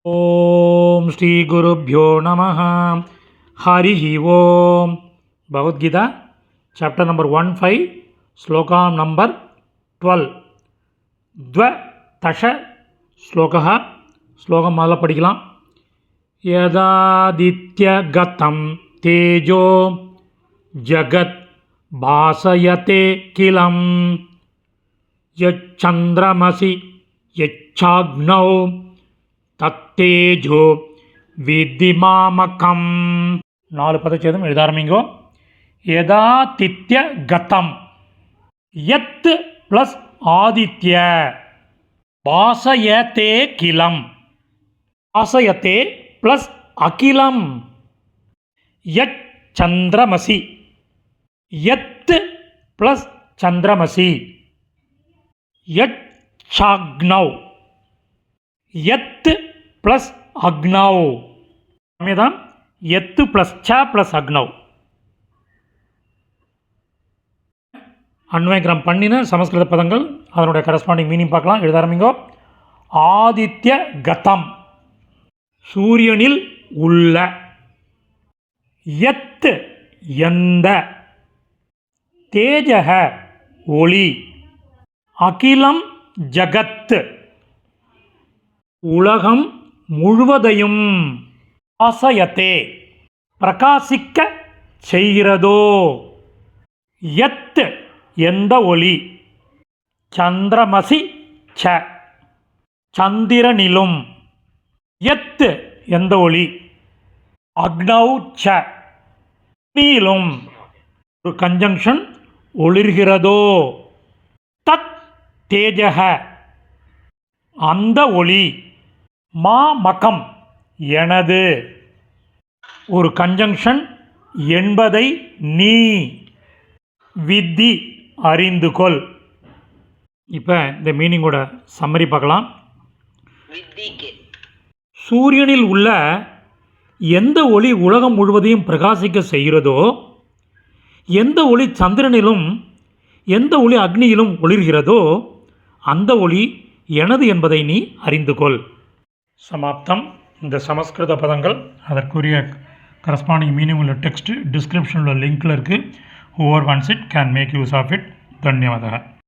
ஓம் ஸ்ரீ குருப்யோ நமஹ. ஹரிஹி ஓம். Bhagavad Gita chapter number 15 ஸ்லோகம் நம்பர் 12. द्वदश श्लोकः. श्लोकं முதல்ல படிக்கலாம். यदादित्यगतं तेजो जगत् भासयते किलं यच्चन्द्रमसि यच्चाग्नौ तत्तेजो विद्धिमामकम्. 4 பதச்சேதம் எழுத ஆரம்பிங்கோ. यदादित्य गतं यत् प्लस आदित्य भासयते किलं भासयते प्लस अकिलं यत् चंद्रमसि यत् प्लस चंद्रमसि यत् चाग्नौ यत् प्लस अग्नौ समेदम यत् प्लस च प्लस अग्नौ. அன்வயக்கிரம் பண்ணின சமஸ்கிருத பதங்கள் அதனுடைய கரஸ்பாண்டிங் மீனிங் பார்க்கலாம். எழுத ஆரம்பிங்கோ. ஆதித்ய கதம் சூரியனில் உள்ள, யத் எந்த, தேஜக ஒளி, அகிலம் ஜகத் உலகம் முழுவதையும், ஆசயத்தே பிரகாசிக்க செய்கிறதோ, யத் எந்த ஒளி, சந்திரமசி ச சந்திரனிலும், யத் எந்த ஒளி, அக்னௌ ச நீலும், ஒரு கன்ஜங்ஷன் ஒளிர்கிறதோ, தத் தேஜக அந்த ஒளி, மா மகம் எனது, ஒரு கன்ஜங்ஷன் என்பதை நீ, வித்தி அறிந்து கொள். இப்போ இந்த மீனிங்கோட சம்மரி பார்க்கலாம். சூரியனில் உள்ள எந்த ஒளி உலகம் முழுவதையும் பிரகாசிக்க செய்கிறதோ, எந்த ஒளி சந்திரனிலும் எந்த ஒளி அக்னியிலும் ஒளிர்கிறதோ அந்த ஒளி எனது என்பதை நீ அறிந்து கொள். சமாப்தம். இந்த சமஸ்கிருத பதங்கள் அதற்குரிய கரஸ்பாண்டிங் மீனிங் உள்ள டெக்ஸ்ட் டிஸ்கிரிப்ஷனில் லிங்க்கில் இருக்குது. Whoever wants it can make use of it. धन्यवादः.